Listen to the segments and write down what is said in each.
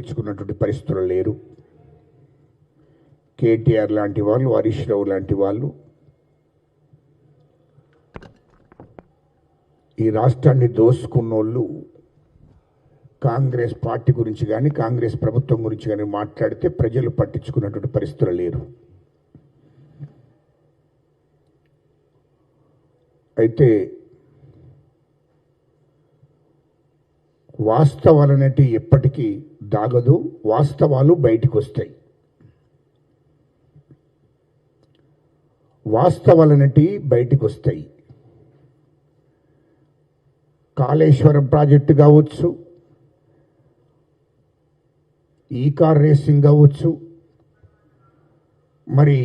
తెచ్చుకున్నటువంటి పరిస్థితులు లేరు. కేటీఆర్ లాంటి వాళ్ళు, హరీష్ రావు లాంటి వాళ్ళు ఈ రాష్ట్రాన్ని దోసుకున్నోళ్ళు కాంగ్రెస్ పార్టీ గురించి కానీ కాంగ్రెస్ ప్రభుత్వం గురించి కానీ మాట్లాడితే ప్రజలు పట్టించుకున్నటువంటి పరిస్థితులు లేరు. అయితే వాస్తవాలనేటి ఎప్పటికీ దాగదు, వాస్తవాలు బయటికి వస్తాయి. వాస్తవాలనేటి బయటికి వస్తాయి. కాళేశ్వరం ప్రాజెక్టు కావచ్చు, ఈ కార్ రేసింగ్ కావచ్చు, మరి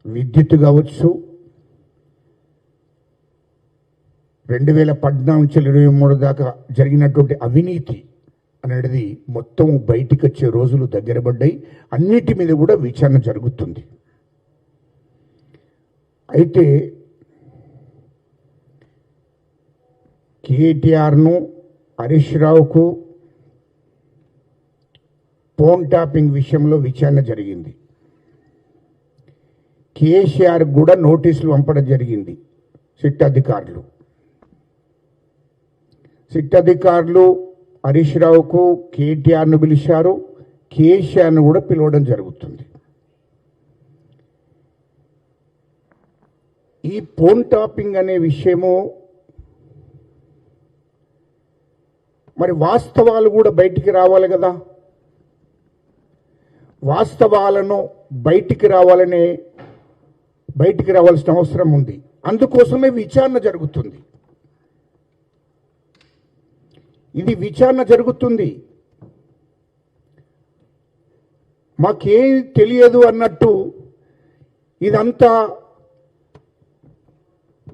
విద్యుత్ కావచ్చు, 2014 నుంచి 2023 దాకా జరిగినటువంటి అవినీతి అనేది మొత్తం బయటికి వచ్చే రోజులు దగ్గర పడ్డాయి. అన్నిటి మీద కూడా విచారణ జరుగుతుంది. అయితే కేటీఆర్ను, హరీష్ రావుకు ఫోన్ ట్యాపింగ్ విషయంలో విచారణ జరిగింది. కేసీఆర్ కూడా నోటీసులు పంపడం జరిగింది. సిట్ అధికారులు హరీష్ రావుకు కేటీఆర్ను పిలిచారు, కేసీఆర్ను కూడా పిలవడం జరుగుతుంది. ఈ ఫోన్ ట్యాపింగ్ అనే విషయము మరి వాస్తవాలు కూడా బయటికి రావాలి కదా. వాస్తవాలను బయటికి రావాల్సిన అవసరం ఉంది. అందుకోసమే విచారణ జరుగుతుంది. ఇది విచారణ జరుగుతుంది. మాకేం తెలియదు అన్నట్టు ఇదంతా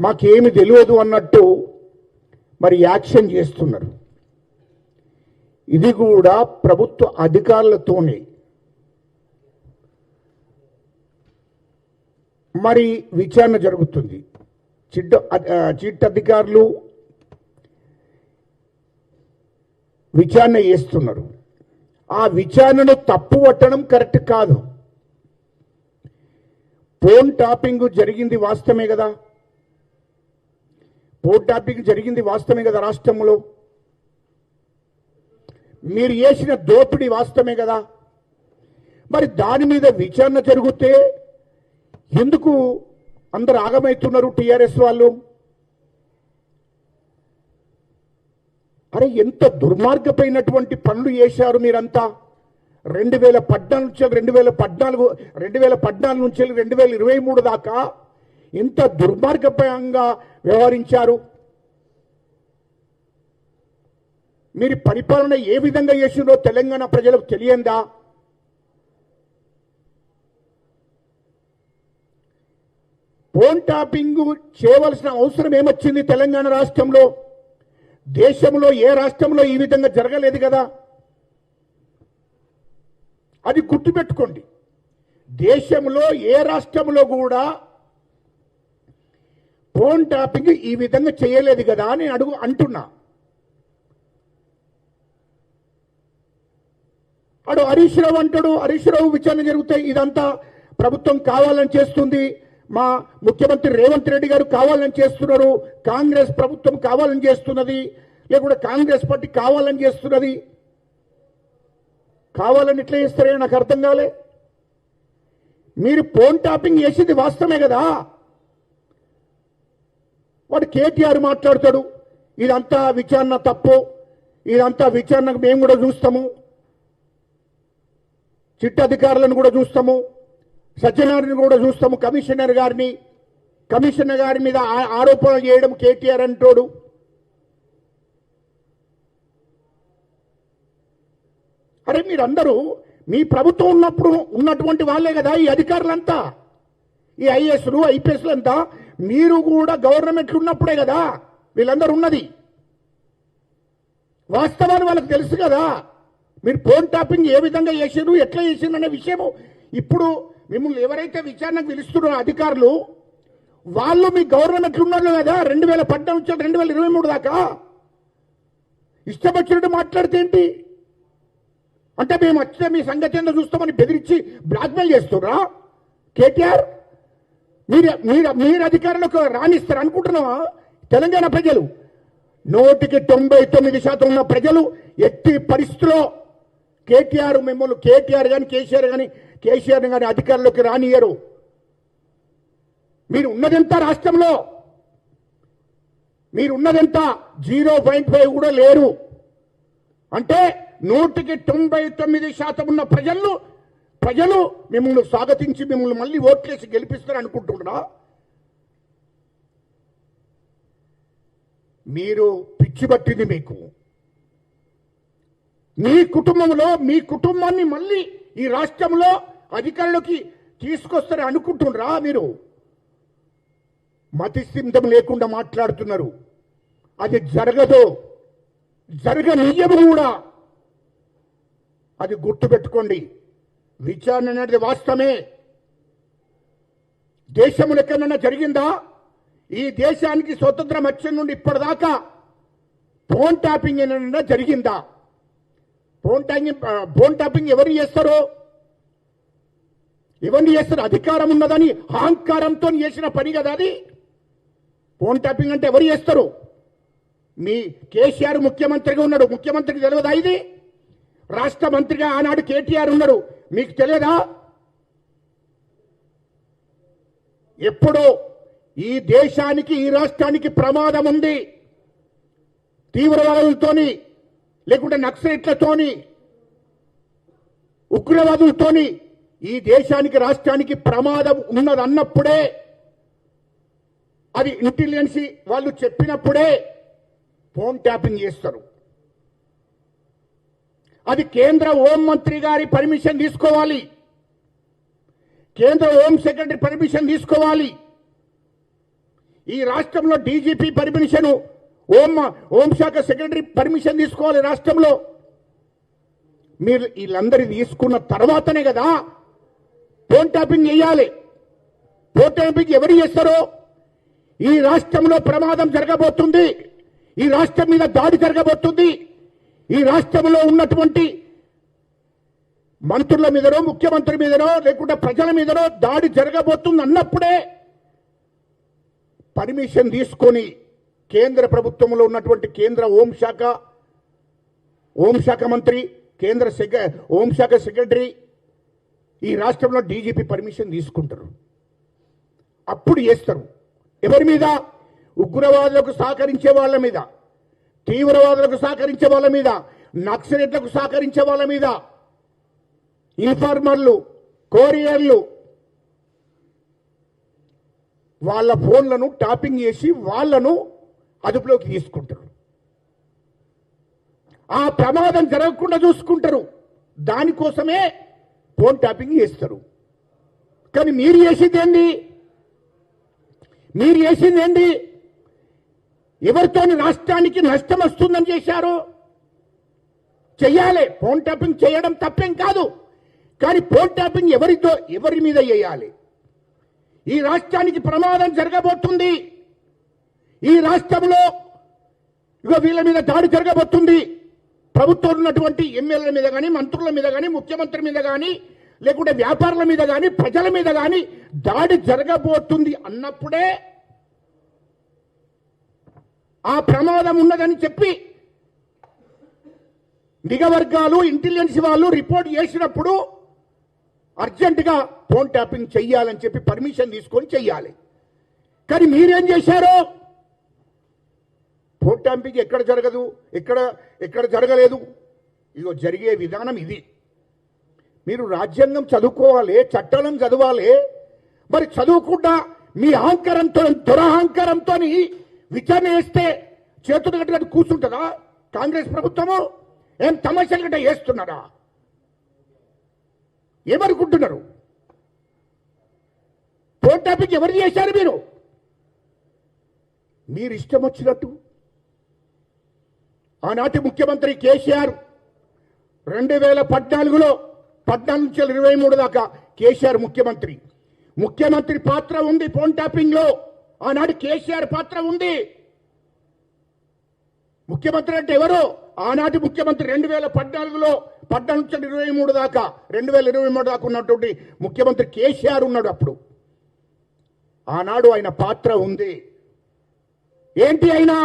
మాకేమి తెలియదు అన్నట్టు మరి యాక్షన్ చేస్తున్నారు. ఇది కూడా ప్రభుత్వ అధికారులతోనే మరి విచారణ జరుగుతుంది. చిట్ అధికారులు విచారణ చేస్తున్నారు. ఆ విచారణను తప్పు పట్టడం కరెక్ట్ కాదు. ఫోన్ ట్యాపింగ్ జరిగింది వాస్తవమే కదా. ఫోన్ ట్యాపింగ్ జరిగింది వాస్తవమే కదా. రాష్ట్రంలో మీరు చేసిన దోపిడీ వాస్తవమే కదా. మరి దాని మీద విచారణ జరిగితే ఎందుకు అందరు ఆగమవుతున్నారు టీఆర్ఎస్ వాళ్ళు? అరే ఎంత దుర్మార్గమైనటువంటి పనులు చేశారు మీరంతా. 2014 నుంచి 2023 దాకా ఎంత దుర్మార్గంగా వ్యవహరించారు. మీరు పరిపాలన ఏ విధంగా చేసిందో తెలంగాణ ప్రజలకు తెలియందా? ఫోన్ ట్యాపింగ్ చేయవలసిన అవసరం ఏమొచ్చింది తెలంగాణ రాష్ట్రంలో? దేశంలో ఏ రాష్ట్రంలో ఈ విధంగా జరగలేదు కదా. అది గుర్తుపెట్టుకోండి. దేశంలో ఏ రాష్ట్రంలో కూడా ఫోన్ ట్యాపింగ్ ఈ విధంగా చేయలేదు కదా అని అంటున్నా. హరీష్ రావు అంటాడు, హరీష్ రావు విచారణ జరుగుతాయి. ఇదంతా ప్రభుత్వం కావాలని చేస్తుంది, మా ముఖ్యమంత్రి రేవంత్ రెడ్డి గారు కావాలని చేస్తున్నారు, కాంగ్రెస్ ప్రభుత్వం కావాలని చేస్తున్నది, లేకుంటే కాంగ్రెస్ పార్టీ కావాలని చేస్తున్నది. కావాలని ఎట్లా చేస్తారో నాకు అర్థం కాలే. మీరు ఫోన్ ట్యాపింగ్ చేసింది వాస్తవమే కదా. వాడు కేటీఆర్ మాట్లాడతాడు, ఇదంతా విచారణ తప్పు, ఇదంతా విచారణకు మేము కూడా చూస్తాము, చిట్ అధికారులను కూడా చూస్తాము, సజ్జనారిని కూడా చూస్తాము, కమిషనర్ గారి మీద ఆరోపణలు చేయడం కేటీఆర్ అంటాడు. అరే మీరందరూ మీ ప్రభుత్వం ఉన్నప్పుడు ఉన్నటువంటి వాళ్ళే కదా ఈ అధికారులంతా, ఈ ఐఏఎస్లు ఐపీఎస్లు అంతా. మీరు కూడా గవర్నమెంట్లు ఉన్నప్పుడే కదా వీళ్ళందరూ ఉన్నది. వాస్తవాలు వాళ్ళకి తెలుసు కదా. మీరు ఫోన్ ట్యాపింగ్ ఏ విధంగా చేసారు, ఎట్లా చేసిండ్రు అనే విషయము ఇప్పుడు మిమ్మల్ని ఎవరైతే విచారణకు పిలుస్తున్నారో అధికారులు వాళ్ళు మీ గవర్నమెంట్లు ఉన్నారు కదా 2014 నుంచి 2023 దాకా. ఇష్టం వచ్చినట్టు మాట్లాడితే ఏంటి? అంటే మేము వచ్చిన మీ సంగతి ఏందో చూస్తామని బెదిరించి బ్లాక్మెయిల్ చేస్తున్నారా కేటీఆర్? మీరు అధికారులకు రాణిస్తారు అనుకుంటున్నావా? తెలంగాణ ప్రజలు 99% ఉన్న ప్రజలు ఎట్టి పరిస్థితిలో కేటీఆర్ కానీ కేసీఆర్ కానీ అధికారంలోకి రానియరు. మీరు ఉన్నదెంత రాష్ట్రంలో? మీరు ఉన్నదెంత? 0.5 కూడా లేరు. అంటే 99% ఉన్న ప్రజలు మిమ్మల్ని స్వాగతించి మిమ్మల్ని మళ్ళీ ఓట్లేసి గెలిపిస్తారు అనుకుంటున్నారా? మీరు పిచ్చి పట్టింది మీకు. మీ కుటుంబంలో మీ కుటుంబాన్ని మళ్ళీ ఈ రాష్ట్రంలో అధికారంలోకి తీసుకొస్తారని అనుకుంటున్నారా? మీరు మతిస్థిమితం లేకుండా మాట్లాడుతున్నారు. అది జరగదు, జరగనియ్యము కూడా. అది గుర్తుపెట్టుకోండి. విచారణ అనేది వాస్తవమే. దేశంలో ఎక్కడన్నా జరిగిందా? ఈ దేశానికి స్వతంత్రం వచ్చిన నుండి ఇప్పటిదాకా ఫోన్ ట్యాపింగ్ ఏమైనా జరిగిందా? ఫోన్ ట్యాపింగ్ ఎవరు చేస్తారు? అధికారం ఉన్నదని అహంకారంతో చేసిన పని కదా అది. ఫోన్ ట్యాపింగ్ అంటే ఎవరు చేస్తారు? మీ కేసీఆర్ ముఖ్యమంత్రిగా ఉన్నాడు, ముఖ్యమంత్రికి తెలియదా ఇది? రాష్ట్ర మంత్రిగా ఆనాడు కేటీఆర్ ఉన్నాడు, మీకు తెలియదా? ఎప్పుడో ఈ దేశానికి ఈ రాష్ట్రానికి ప్రమాదం ఉంది. తీవ్రవాదులతోని లేకుంటే నక్సలైట్లతోని ఉగ్రవాదులతోని ఈ దేశానికి రాష్ట్రానికి ప్రమాదం ఉన్నదన్నప్పుడే, అది ఇంటెలిజెన్స్ వాళ్ళు చెప్పినప్పుడే ఫోన్ ట్యాపింగ్ చేస్తారు. అది కేంద్ర హోంమంత్రి గారి పర్మిషన్ తీసుకోవాలి, కేంద్ర హోం సెక్రటరీ పర్మిషన్ తీసుకోవాలి. ఈ రాష్ట్రంలో డీజీపీ పర్మిషన్, హోంశాఖ సెక్రటరీ పర్మిషన్ తీసుకోవాలి రాష్ట్రంలో. మీరు వీళ్ళందరి తీసుకున్న తర్వాతనే కదా ఫోన్ ట్యాపింగ్ చేయాలి. ఫోన్ ట్యాపింగ్ ఎవరు చేస్తారో? ఈ రాష్ట్రంలో ప్రమాదం జరగబోతుంది, ఈ రాష్ట్రం మీద దాడి జరగబోతుంది, ఈ రాష్ట్రంలో ఉన్నటువంటి మంత్రుల మీదనో ముఖ్యమంత్రి మీదనో లేకుంటే ప్రజల మీదనో దాడి జరగబోతుంది అన్నప్పుడే పర్మిషన్ తీసుకొని కేంద్ర ప్రభుత్వంలో ఉన్నటువంటి కేంద్ర హోంశాఖ మంత్రి, కేంద్ర హోంశాఖ సెక్రటరీ, ఈ రాష్ట్రంలో డీజీపీ పర్మిషన్ తీసుకుంటారు. అప్పుడు చేస్తారు. ఎవరి మీద? ఉగ్రవాదులకు సహకరించే వాళ్ళ మీద, తీవ్రవాదులకు సహకరించే వాళ్ళ మీద, నక్సలైట్లకు సహకరించే వాళ్ళ మీద, ఇన్ఫార్మర్లు, కోరియర్లు, వాళ్ళ ఫోన్లను ట్యాపింగ్ చేసి వాళ్ళను అదుపులోకి తీసుకుంటారు. ఆ ప్రమాదం జరగకుండా చూసుకుంటారు. దానికోసమే ఫోన్ ట్యాపింగ్ చేస్తారు. కానీ మీరు చేసింది ఏంటి? ఎవరితోని రాష్ట్రానికి నష్టం వస్తుందని చేశారు? చెయ్యాలి. ఫోన్ ట్యాపింగ్ చేయడం తప్పేం కాదు. కానీ ఫోన్ ట్యాపింగ్ ఎవరి మీద చేయాలి? ఈ రాష్ట్రానికి ప్రమాదం జరగబోతుంది, ఈ రాష్ట్రంలో వీళ్ళ మీద దాడి జరగబోతుంది, ప్రభుత్వం ఉన్నటువంటి ఎమ్మెల్యేల మీద కానీ, మంత్రుల మీద కానీ, ముఖ్యమంత్రి మీద కానీ, లేకుంటే వ్యాపారుల మీద కానీ, ప్రజల మీద కానీ దాడి జరగబోతుంది అన్నప్పుడే ఆ ప్రమాదం ఉన్నదని చెప్పి నిఘా వర్గాలు, ఇంటెలిజెన్స్ వాళ్ళు రిపోర్ట్ చేసినప్పుడు అర్జెంటుగా ఫోన్ ట్యాపింగ్ చెయ్యాలని చెప్పి పర్మిషన్ తీసుకొని చెయ్యాలి. కానీ మీరేం చేశారు? ఫోన్ ట్యాపింగ్ ఎక్కడ జరగదు, ఎక్కడ జరగలేదు. ఇగో జరిగే విధానం ఇది. మీరు రాజ్యాంగం చదువుకోవాలి, చట్టాలను చదవాలి. మరి చదువుకుండా మీ అహంకారంతో, దురహంకారంతో విచారణ చేస్తే చేతులు కట్టుకట్టు కూర్చుంటుందా కాంగ్రెస్ ప్రభుత్వము? ఏం తమాషాలు గట్ట చేస్తున్నారా? ఏమనుకుంటున్నారు? ఫోన్ ట్యాపింగ్ ఎవరు చేశారు? మీరు ఇష్టం వచ్చినట్టు. ఆనాటి ముఖ్యమంత్రి కేసీఆర్ 2014లో 14 నుంచి 23 దాకా కేసీఆర్ ముఖ్యమంత్రి పాత్ర ఉంది ఫోన్ ట్యాపింగ్ లో. ఆనాడు కేసీఆర్ పాత్ర ఉంది. ముఖ్యమంత్రి అంటే ఎవరు? ఆనాటి ముఖ్యమంత్రి 2014లో 14 నుంచి 23 దాకా 2023 దాకా ఉన్నటువంటి ముఖ్యమంత్రి కేసీఆర్ ఉన్నాడు. అప్పుడు ఆనాడు ఆయన పాత్ర ఉంది. ఏంటి అయినా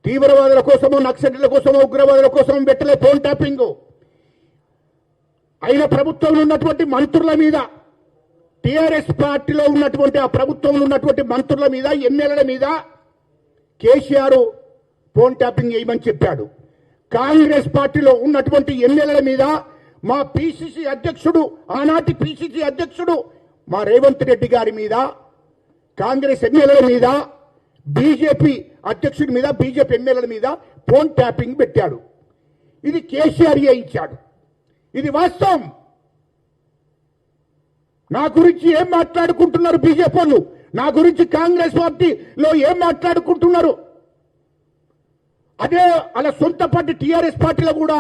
తీవ్రవాదుల కోసమో నక్సలైట్ల కోసమో ఉగ్రవాదుల కోసమో పెట్టలే ఫోన్ ట్యాపింగ్. ఆయన ప్రభుత్వంలో ఉన్నటువంటి మంత్రుల మీద, టీఆర్ఎస్ పార్టీలో ఉన్నటువంటి ఆ ప్రభుత్వంలో ఉన్నటువంటి మంత్రుల మీద, ఎమ్మెల్యేల మీద కేసీఆర్ ఫోన్ ట్యాపింగ్ చేయమని చెప్పాడు. కాంగ్రెస్ పార్టీలో ఉన్నటువంటి ఎమ్మెల్యేల మీద మా పిసిసి అధ్యక్షుడు, ఆనాటి పిసిసి అధ్యక్షుడు మా రేవంత్ రెడ్డి గారి మీద, కాంగ్రెస్ ఎమ్మెల్యేల మీద, బీజేపీ అధ్యక్షుడి మీద, బీజేపీ ఎమ్మెల్యేల మీద ఫోన్ ట్యాపింగ్ పెట్టాడు. ఇది కేసీఆర్ చేయించాడు. ఇది వాస్తవం. నా గురించి ఏం మాట్లాడుకుంటున్నారు బీజేపీ వాళ్ళు, నా గురించి కాంగ్రెస్ పార్టీలో ఏం మాట్లాడుకుంటున్నారు, అదే అలా సొంత పార్టీ టీఆర్ఎస్ పార్టీలో కూడా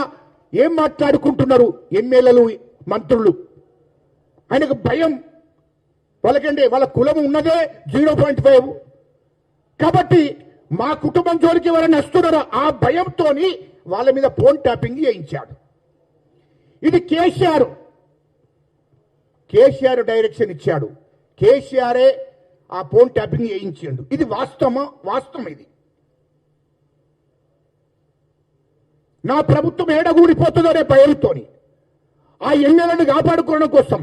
ఏం మాట్లాడుకుంటున్నారు ఎమ్మెల్యేలు, మంత్రులు. ఆయనకు భయం. వాళ్ళకంటే వాళ్ళ కులం ఉన్నదే 0.5. కాబట్టి మా కుటుంబం జోలికి ఎవరైనా వస్తున్నారో ఆ భయంతో వాళ్ళ మీద ఫోన్ ట్యాపింగ్ చేయించాడు. ఇది కేసీఆర్ డైరెక్షన్ ఇచ్చాడు. కేసీఆరే ఆ ఫోన్ ట్యాపింగ్ చేయించాడు. ఇది వాస్తవం. ఇది నా ప్రభుత్వం ఏడగూడిపోతుందనే భయంతో, ఆ ఎమ్మెల్యేలను కాపాడుకోవడం కోసం,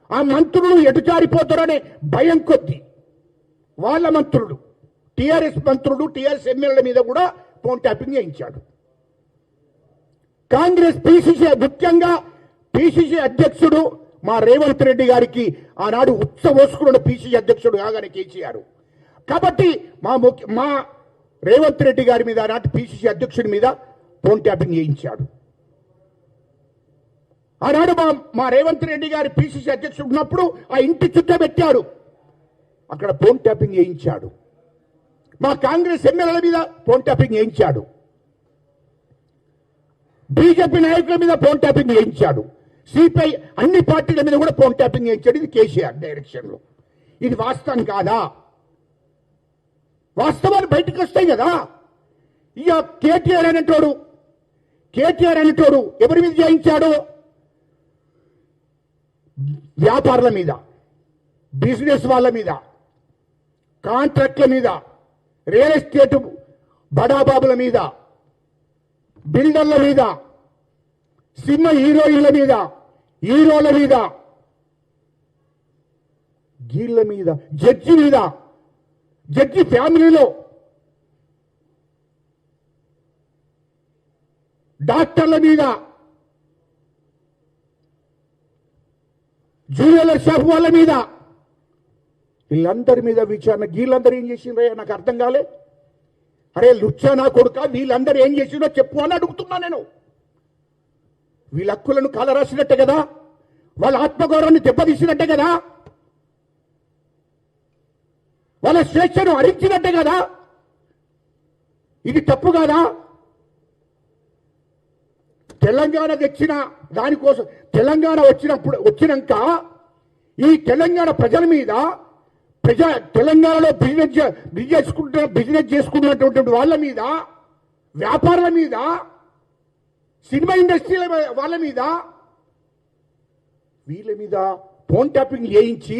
ఆ మంత్రులు ఎటుజారిపోతారనే భయం కొద్దీ వాళ్ళ మంత్రులు, టీఆర్ఎస్ మంత్రులు, టీఆర్ఎస్ ఎమ్మెల్యేల మీద కూడా ఫోన్ ట్యాపింగ్ చేయించాడు. కాంగ్రెస్ పిసిసి, ముఖ్యంగా పిసిసి అధ్యక్షుడు మా రేవంత్ రెడ్డి గారికి ఆనాడు ఉత్సవోసుకున్న పిసిసి అధ్యక్షుడు కాగానే కేసీఆర్. కాబట్టి మా రేవంత్ రెడ్డి గారి మీద, ఆనాటి పిసిసి అధ్యక్షుడి మీద ఫోన్ ట్యాపింగ్ చేయించాడు. ఆనాడు మా రేవంత్ రెడ్డి గారి పిసిసి అధ్యక్షుడు ఉన్నప్పుడు ఆ ఇంటి చుట్టూ పెట్టాడు. అక్కడ ఫోన్ ట్యాపింగ్ చేయించాడు. మా కాంగ్రెస్ ఎమ్మెల్యేల మీద ఫోన్ ట్యాపింగ్ చేయించాడు. బీజేపీ నాయకుల మీద ఫోన్ ట్యాపింగ్ చేయించాడు. సిపిఐ అన్ని పార్టీల మీద కూడా ఫోన్ ట్యాపింగ్ చేయించాడు. ఇది కేసీఆర్ డైరెక్షన్లో. ఇది వాస్తవం కాదా? వాస్తవాలు బయటకు వస్తాయి కదా. ఇక కేటీఆర్ అనేటోడు ఎవరి మీద చేయించాడు? వ్యాపారుల మీద, బిజినెస్ వాళ్ళ మీద, కాంట్రాక్ట్ల మీద, రియల్ ఎస్టేట్ బడాబాబుల మీద, బిల్డర్ల మీద, సినిమా హీరోయిన్ల మీద, హీరోల మీద, గీళ్ళ మీద, జడ్జి మీద, జడ్జి ఫ్యామిలీలో, డాక్టర్ల మీద, జ్యువెలర్ షాప్ వాళ్ళ మీద, వీళ్ళందరి మీద విచారణ. వీళ్ళందరూ ఏం చేసిండ్రయ్యా నాకు అర్థం కాలే. అరే లుచ్చా నా కొడుక, వీళ్ళందరూ ఏం చేసిండో చెప్పు అని అడుగుతున్నా నేను. వీళ్ళ హక్కులను కాలరాసినట్టే కదా, వాళ్ళ ఆత్మగౌరవాన్ని దెబ్బతీసినట్టే కదా, వాళ్ళ స్వేచ్ఛను హరించినట్టే కదా. ఇది తప్పు కాదా? తెలంగాణ తెచ్చిన దానికోసం, తెలంగాణ వచ్చినాక ఈ తెలంగాణ ప్రజల మీద, తెలంగాణలో బిజినెస్ చేసుకున్నటువంటి వాళ్ళ మీద, వ్యాపారుల మీద, సినిమా ఇండస్ట్రీల వాళ్ళ మీద, వీళ్ళ మీద ఫోన్ ట్యాపింగ్ చేయించి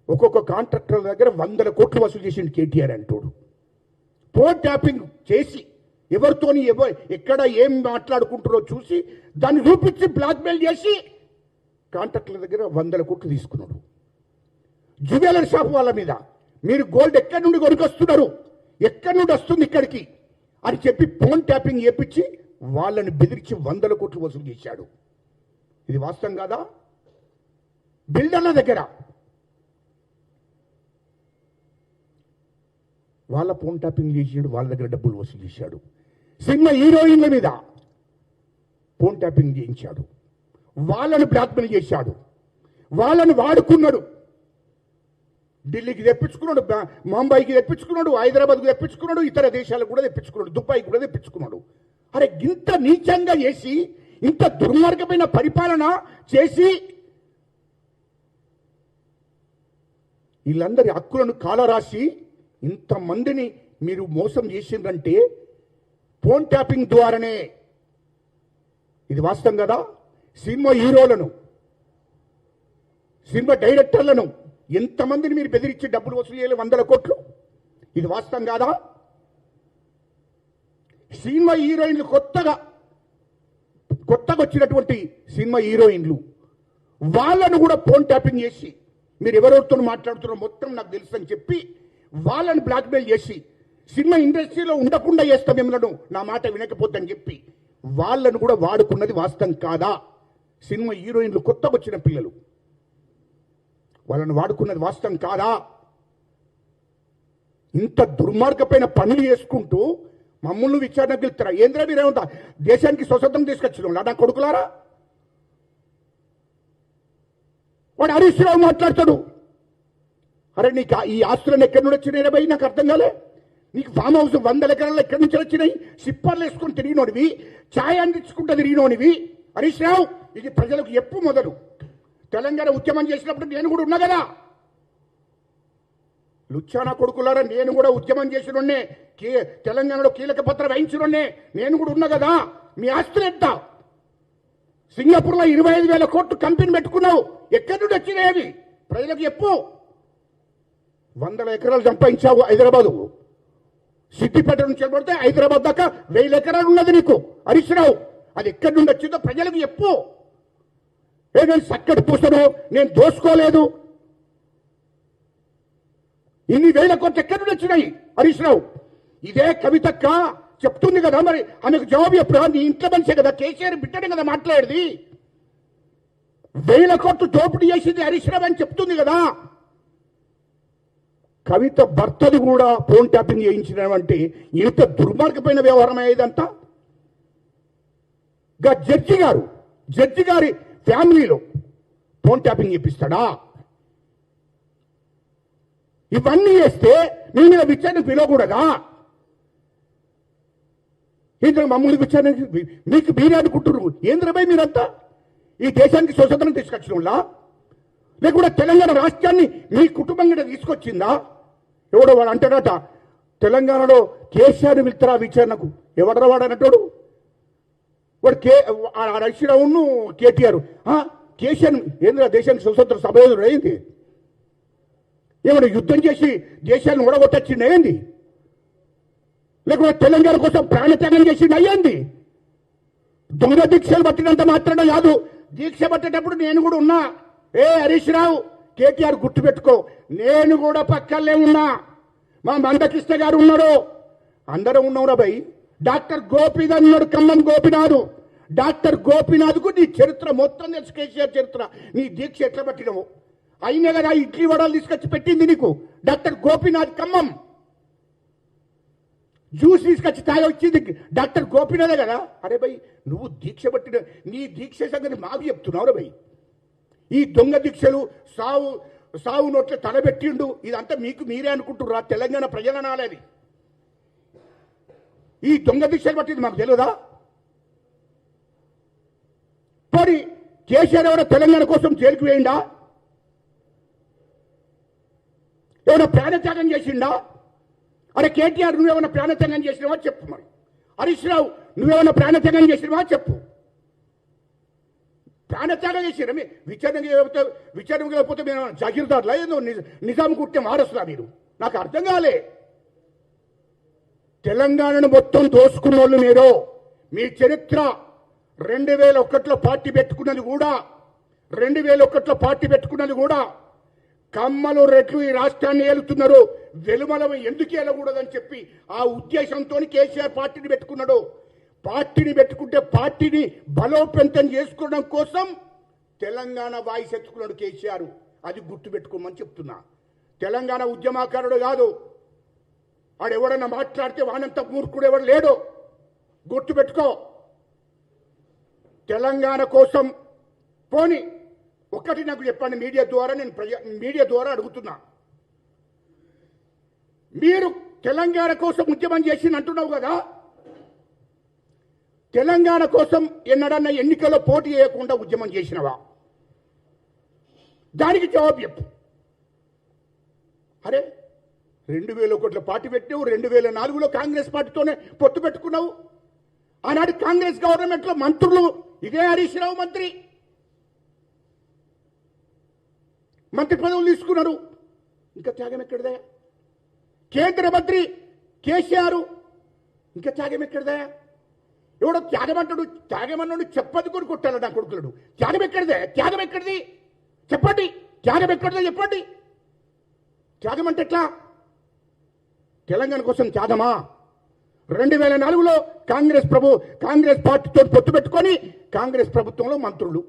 ఒక్కొక్క కాంట్రాక్టర్ దగ్గర 100 కోట్లు వసూలు చేసిండు కేటీఆర్ అంటోడు. ఫోన్ ట్యాపింగ్ చేసి ఎవరితోని ఎక్కడ ఏం మాట్లాడుకుంటారో చూసి దాన్ని చూపించి బ్లాక్మెయిల్ చేసి కాంట్రాక్టర్ల దగ్గర 100 కోట్లు తీసుకున్నాడు. జ్యువెలర్ షాప్ వాళ్ళ మీద మీరు గోల్డ్ ఎక్కడి నుండి కొనుకొస్తున్నారు, ఎక్కడి నుండి వస్తుంది ఇక్కడికి అని చెప్పి ఫోన్ ట్యాపింగ్ చేపించి వాళ్ళని బెదిరించి 100 కోట్లు వసూలు చేశాడు. ఇది వాస్తవం కాదా? బిల్డర్ల దగ్గర వాళ్ళ ఫోన్ ట్యాపింగ్ చేసాడు, వాళ్ళ దగ్గర డబ్బులు వసూలు చేశాడు. సినిమా హీరోయిన్ల మీద ఫోన్ ట్యాపింగ్ చేయించాడు, వాళ్ళని బ్లాక్మెయిల్ చేశాడు, వాళ్ళని వాడుకున్నాడు. ఢిల్లీకి తెప్పించుకున్నాడు, ముంబైకి తెప్పించుకున్నాడు, హైదరాబాద్కి తెప్పించుకున్నాడు, ఇతర దేశాలకు కూడా తెప్పించుకున్నాడు, దుబాయ్కి కూడా తెప్పించుకున్నాడు. అరే ఇంత నీచంగా చేసి, ఇంత దుర్మార్గమైన పరిపాలన చేసి వీళ్ళందరి హక్కులను కాలరాసి ఇంతమందిని మీరు మోసం చేసిందంటే ఫోన్ ట్యాపింగ్ ద్వారానే. ఇది వాస్తవం కదా? సినిమా హీరోలను, సినిమా డైరెక్టర్లను ఎంతమందిని మీరు బెదిరించి డబ్బులు వసూలు చేయాలి, 100 కోట్లు. ఇది వాస్తవం కాదా? సినిమా హీరోయిన్లు కొత్తగా వచ్చినటువంటి సినిమా హీరోయిన్లు వాళ్ళను కూడా ఫోన్ ట్యాపింగ్ చేసి మీరు ఎవరెవరితో మాట్లాడుతున్నారో మొత్తం నాకు తెలుసు అని చెప్పి వాళ్ళని బ్లాక్మెయిల్ చేసి సినిమా ఇండస్ట్రీలో ఉండకుండా చేస్తాం మిమ్మల్ని, నా మాట వినకపోద్దని చెప్పి వాళ్ళను కూడా వాడుకున్నది వాస్తవం కాదా? సినిమా హీరోయిన్లు కొత్తగా వచ్చిన పిల్లలు వాళ్ళని వాడుకున్నది వాస్తవం కాదా? ఇంత దుర్మార్గమైన పనులు చేసుకుంటూ మమ్మల్ని విచారణకు వెళ్తారా? ఏంద్రా మీరేమంతా దేశానికి స్వతంత్రం తీసుకొచ్చిన నా కొడుకులారా? వాడు హరీష్ రావు మాట్లాడతాడు, అరే నీకు ఈ ఆస్తులను ఎక్కడి నుండి వచ్చినాయి భయ్, నాకు అర్థం కాలే. నీకు ఫామ్ హౌస్ 100 ఎకరాలు ఎక్కడి నుంచి వచ్చినాయి? సిప్పర్లు వేసుకొని తిరిగినోనివి, ఛాయ్ అందించుకుంటూ తిరిగినోనివి హరీష్ రావు. ఇది ప్రజలకు ఎప్పు మొదలు. తెలంగాణ ఉద్యమం చేసినప్పుడు నేను కూడా ఉన్నా కదా. లుచ్చానా కొడుకులారా, నేను కూడా ఉద్యమం చేసినోన్నే, తెలంగాణలో కీలక పత్రం వహించినోన్నే, నేను కూడా ఉన్నా కదా. మీ ఆస్తులు ఎంత? సింగపూర్లో 25,000 కోట్లు కంపెనీ పెట్టుకున్నావు, ఎక్కడి నుండి వచ్చినాయి? ప్రజలకు చెప్పు. 100 ఎకరాలు సంపాదించావు హైదరాబాదు, సిద్దిపేట నుంచి పడితే హైదరాబాద్ దాకా 1000 ఎకరాలు ఉన్నది నీకు హరీష్ రావు. అది ఎక్కడి నుండి వచ్చిందో ప్రజలకు చెప్పు. నేను చక్కటి పూసను, నేను దోసుకోలేదు. ఇన్ని 1000 కోట్లు ఎక్కడి నుండి వచ్చినాయి హరీష్ రావు? ఇదే కవితక్క చెప్తుంది కదా, మరి ఆమెకు జవాబు ఎప్పుడు? నీ ఇంట్లో మనిషే కదా, కేసీఆర్ బిడ్డనే కదా మాట్లాడేది. 1000 కోట్లు దోపిడీ చేసింది హరీష్ రావు అని చెప్తుంది కదా. కవిత భర్తది కూడా ఫోన్ ట్యాపింగ్ చేయించినటువంటి ఇంత దుర్మార్గమైన వ్యవహారం అయ్యేదంతా. జడ్జి గారి ఫ్యామిలీలో ఫోన్ ట్యాపింగ్ చేపిస్తాడా? ఇవన్నీ చేస్తే మీ మీద విచారణకు పిలవకూడదా? ఏంద్ర మమ్మల్ని విచారణకి మీకు మీరే అనుకుంటున్నారు? ఏంద్రపై మీరంతా ఈ దేశానికి స్వతంత్రం తీసుకొచ్చిన వాళ్ళ, లేకుండా తెలంగాణ రాష్ట్రాన్ని మీ కుటుంబం కూడా తీసుకొచ్చిందా? ఎవడో వాడు అంటాడట, తెలంగాణలో కేసీఆర్ వెళ్తారా విచారణకు? ఎవడరా వాడు అన్నట్టు? వాడు హరీష్రావును కేటీఆర్ కేసీఆర్ ఏంద్ర దేశానికి స్వతంత్ర సభ్యుడు అయింది? ఏమన్నా యుద్ధం చేసి దేశాన్ని ఓడగొట్టచ్చింది అయ్యింది? లేకపోతే తెలంగాణ కోసం ప్రాణత్యాగం చేసింది అయ్యింది? దొంగ దీక్షలు పట్టినంత మాత్రాన కాదు, దీక్ష పట్టేటప్పుడు నేను కూడా ఉన్నా. హరీష్ రావు, కేటీఆర్ గుర్తుపెట్టుకో, నేను కూడా పక్కనే ఉన్నా. మా మందకృష్ణ గారు ఉన్నారు, అందరూ ఉన్నావురా భయ్. డాక్టర్ గోపీనాథ్ ఉన్నాడు, ఖమ్మం గోపీనాథ్. డాక్టర్ గోపీనాథ్కు నీ చరిత్ర మొత్తం తెలుసు, కేసీఆర్ చరిత్ర. నీ దీక్ష ఎట్లా పట్టినవు అయినా కదా, ఇడ్లీ వడలు తీసుకొచ్చి పెట్టింది నీకు డాక్టర్ గోపీనాథ్ ఖమ్మం. జ్యూస్ తీసుకొచ్చి తాగి వచ్చింది డాక్టర్ గోపీనాథే కదా. అరే భయ్, నువ్వు దీక్ష పట్టిన నీ దీక్ష సంగతి మాకు చెప్తున్నావు రా భయ్. ఈ దొంగ దీక్షలు, సావు నోట్ల తలబెట్టిండు, ఇదంతా మీకు మీరే అనుకుంటుర్రా? తెలంగాణ ప్రజల నాలేది. ఈ దొంగ దీక్షలు పట్టింది మాకు తెలియదా? పోనీ కేసీఆర్ ఎవరో తెలంగాణ కోసం జైలుకు వేయండా? ఏమైనా ప్రాణత్యాగం చేసిండా? అరే కేటీఆర్, నువ్వేమైనా ప్రాణత్యాగం చేసినావా చెప్పు. మరి హరీష్ రావు, నువ్వేమైనా ప్రాణత్యాగం చేసినావా చెప్పు. ప్రాణత్యాగం చేసిరా? విచారణకి లేకపోతే మేము జాగీర్దార్లా, ఏదో నిజాం కుట్టే మారస్తున్నా మీరు? నాకు అర్థం కాలే. తెలంగాణను మొత్తం దోసుకున్న వాళ్ళు మీరు. మీ చరిత్ర 2001లో పార్టీ పెట్టుకున్నది కూడా, 2001లో పార్టీ పెట్టుకున్నది కూడా కమ్మలు రెట్లు ఈ రాష్ట్రాన్ని ఏలుతున్నారు, వెలుమలం ఎందుకు ఏలకూడదని చెప్పి ఆ ఉద్దేశంతో కేసీఆర్ పార్టీని పెట్టుకున్నాడు. పార్టీని పెట్టుకుంటే పార్టీని బలోపేతం చేసుకోవడం కోసం తెలంగాణ వాయిస్ ఎత్తుకున్నాడు కేసీఆర్. అది గుర్తుపెట్టుకోమని చెప్తున్నా. తెలంగాణ ఉద్యమకారుడు కాదు. ఆడెవడన్నా మాట్లాడితే వానంత మూర్ఖుడు ఎవడు లేడు, గుర్తుపెట్టుకో. తెలంగాణ కోసం పోని ఒకటి నాకు చెప్పండి, మీడియా ద్వారా నేను మీడియా ద్వారా అడుగుతున్నా. మీరు తెలంగాణ కోసం ఉద్యమం చేసి అంటున్నావు కదా, తెలంగాణ కోసం ఎన్నడన్నా ఎన్నికల్లో పోటీ చేయకుండా ఉద్యమం చేసినవా? దానికి జవాబు చెప్పు. అరే 2001 పార్టీ పెట్టినావు, 2004లో కాంగ్రెస్ పార్టీతోనే పొత్తు పెట్టుకున్నావు, ఆనాడు కాంగ్రెస్ గవర్నమెంట్ లో మంత్రులు ఇదే హరీష్ రావు మంత్రి పదవులు తీసుకున్నారు. ఇంకా త్యాగం ఎక్కడిదా? కేంద్ర మంత్రి కేసీఆర్ ఇంకా త్యాగం ఎక్కడిదా? ఎవడో త్యాగం అన్నాడు చెప్పదు కొని కొట్టాడు నా కొడుకులను. త్యాగం ఎక్కడిదే? త్యాగం ఎక్కడిది చెప్పండి. త్యాగం ఎక్కడిదో చెప్పండి. త్యాగం అంటే ఎట్లా? తెలంగాణ కోసం త్యాగమా? 2004లో కాంగ్రెస్ పార్టీతో పొత్తు పెట్టుకొని కాంగ్రెస్ ప్రభుత్వంలో మంత్రులు,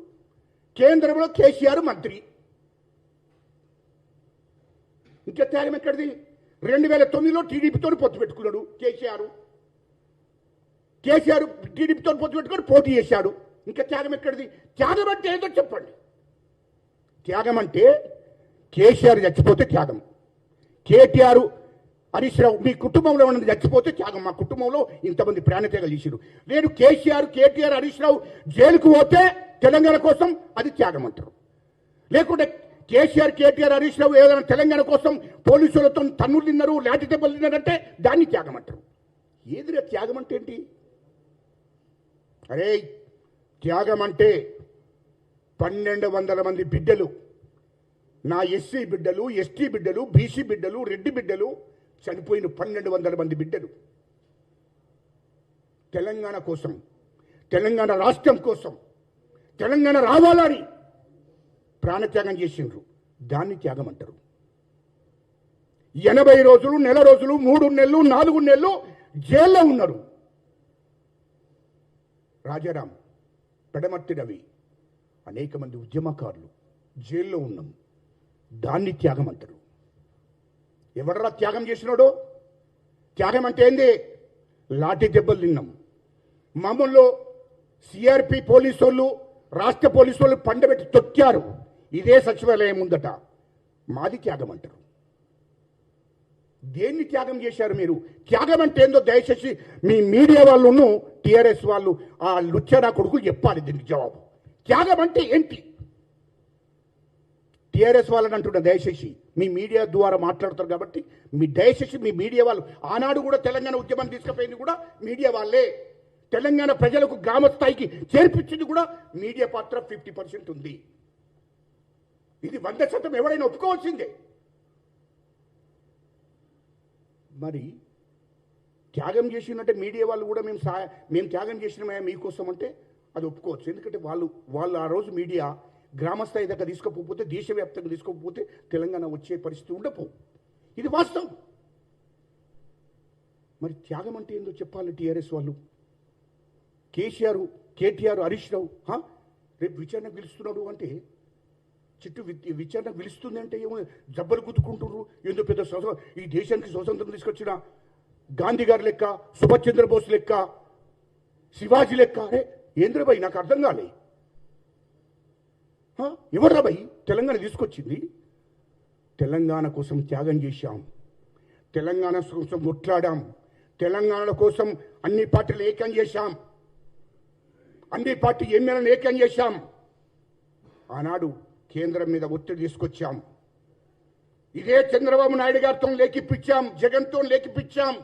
కేంద్రంలో కేసీఆర్ మంత్రి. ఇంకా త్యాగం ఎక్కడిది? 2009లో టీడీపీతో పొత్తు పెట్టుకున్నాడు కేసీఆర్ టీడీపీతో పొత్తు పెట్టుకొని పోటీ చేశాడు. ఇంకా త్యాగం ఎక్కడిది? త్యాగం అంటే ఏదో చెప్పండి. త్యాగం అంటే కేసీఆర్ చచ్చిపోతే త్యాగం, కేటీఆర్ హరీష్ రావు మీ కుటుంబంలో ఉన్నది చచ్చిపోతే త్యాగం. మా కుటుంబంలో ఇంతమంది ప్రాణత్యాగాలు చేశారు. నేను కేటీఆర్ హరీష్ రావు జైలుకు పోతే తెలంగాణ కోసం అది త్యాగం అంటారు. లేకుంటే కేటీఆర్ హరీష్ రావు ఏదైనా తెలంగాణ కోసం పోలీసులతో తన్నులు తిన్నారు, లాఠీ దెబ్బలు తిన్నారంటే దాన్ని త్యాగం అంటారు. ఏదిరా త్యాగం అంటే ఏంటి? అరే త్యాగం అంటే 1200 మంది బిడ్డలు, నా ఎస్సీ బిడ్డలు, ఎస్టీ బిడ్డలు, బీసీ బిడ్డలు, రెడ్డి బిడ్డలు చనిపోయిన 1200 మంది బిడ్డలు తెలంగాణ కోసం, తెలంగాణ రాష్ట్రం కోసం, తెలంగాణ రావాలని ప్రాణత్యాగం చేసిండ్రు. దాన్ని త్యాగం అంటారు. 80 రోజులు, నెల రోజులు, 3 నెలలు, 4 నెలలు జైల్లో ఉన్నారు. రాజారాం, పెడమర్తి రవి, అనేక మంది ఉద్యమకారులు జైల్లో ఉన్నాం. దాన్ని త్యాగం అంటారు. ఎవడరా త్యాగం చేసినాడో? త్యాగం అంటే ఏంది? లాఠీ దెబ్బలు తిన్నాం. మామూల్లో సిఆర్పి పోలీసు వాళ్ళు, రాష్ట్ర పోలీసు వాళ్ళు పండబెట్టి తొక్కారు. ఇదే సచివాలయం ఉందట. మాది త్యాగం అంటారు. దేన్ని త్యాగం చేశారు మీరు? త్యాగం అంటే ఏందో దయచేసి మీ మీడియా వాళ్ళను టీఆర్ఎస్ వాళ్ళు ఆ లుచ్చనా కొడుకులు చెప్పాలి దీనికి జవాబు. త్యాగం అంటే ఏంటి? టీఆర్ఎస్ వాళ్ళని అంటున్నా దయచేసి మీ మీడియా ద్వారా మాట్లాడతారు కాబట్టి దయచేసి మీ మీడియా వాళ్ళు, ఆనాడు కూడా తెలంగాణ ఉద్యమం తీసుకుపోయింది కూడా మీడియా వాళ్ళే. తెలంగాణ ప్రజలకు గ్రామ స్థాయికి చేర్పించింది కూడా మీడియా పాత్ర 50% ఉంది. ఇది 100% ఎవరైనా ఒప్పుకోవాల్సిందే. మరి త్యాగం చేసినట్టే మీడియా వాళ్ళు కూడా మేము త్యాగం చేసినామే మీకోసం అంటే అది ఒప్పుకోవచ్చు. ఎందుకంటే వాళ్ళు ఆ రోజు మీడియా గ్రామస్థాయి దగ్గర తీసుకోకపోతే, దేశవ్యాప్తంగా తీసుకోకపోతే తెలంగాణ వచ్చే పరిస్థితి ఉండపో. ఇది వాస్తవం. మరి త్యాగం అంటే ఏందో చెప్పాలి టీఆర్ఎస్ వాళ్ళు. కేటీఆర్ హరీష్ రావు రేపు విచారణకు పిలుస్తున్నాడు అంటే, విచారణకు పిలుస్తుంది అంటే ఏమో జబ్బలు గుద్దుకుంటున్నారు. ఏందో పెద్ద ఈ దేశానికి స్వతంత్రం తీసుకొచ్చిన గాంధీ గారి లెక్క, సుభాష్ చంద్రబోస్ లెక్క, శివాజీ లెక్క. అరే ఏంద్రబాయి నాకు అర్థం కాలే. ఎవడ్రా భయ్ తెలంగాణ తీసుకొచ్చింది? తెలంగాణ కోసం త్యాగం చేశాం, తెలంగాణ కోసం కొట్లాడాం, తెలంగాణ కోసం అన్ని పార్టీలు ఏకం చేశాం, అన్ని పార్టీ ఎమ్మెల్యేలను ఏకం చేశాం. ఆనాడు కేంద్రం మీద ఒత్తిడి తీసుకొచ్చాం. ఇదే చంద్రబాబు నాయుడు గారితో లేకిప్పించాం, జగన్తో లేకిప్పించాం.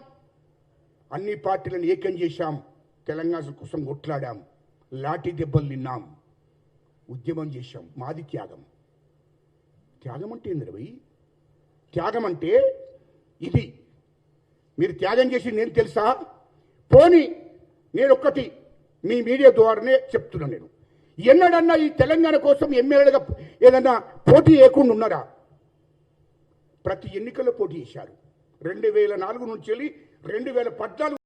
అన్ని పార్టీలను ఏకం చేశాం, తెలంగాణ కోసం కొట్లాడాం, లాఠీ దెబ్బలు తిన్నాం, ఉద్యమం చేశాం. మాది త్యాగం. త్యాగం అంటే ఏంది రవి? త్యాగం అంటే ఇది. మీరు త్యాగం చేసి నేను తెలుసా? పోనీ నేను ఒక్కటి మీ మీడియా ద్వారానే చెప్తున్నా. నేను ఎన్నడన్నా ఈ తెలంగాణ కోసం ఎమ్మెల్యేలుగా ఏదన్నా పోటీ చేయకుండా ఉన్నారా? ప్రతి ఎన్నికల్లో పోటీ చేశారు. 2004 నుంచి 2014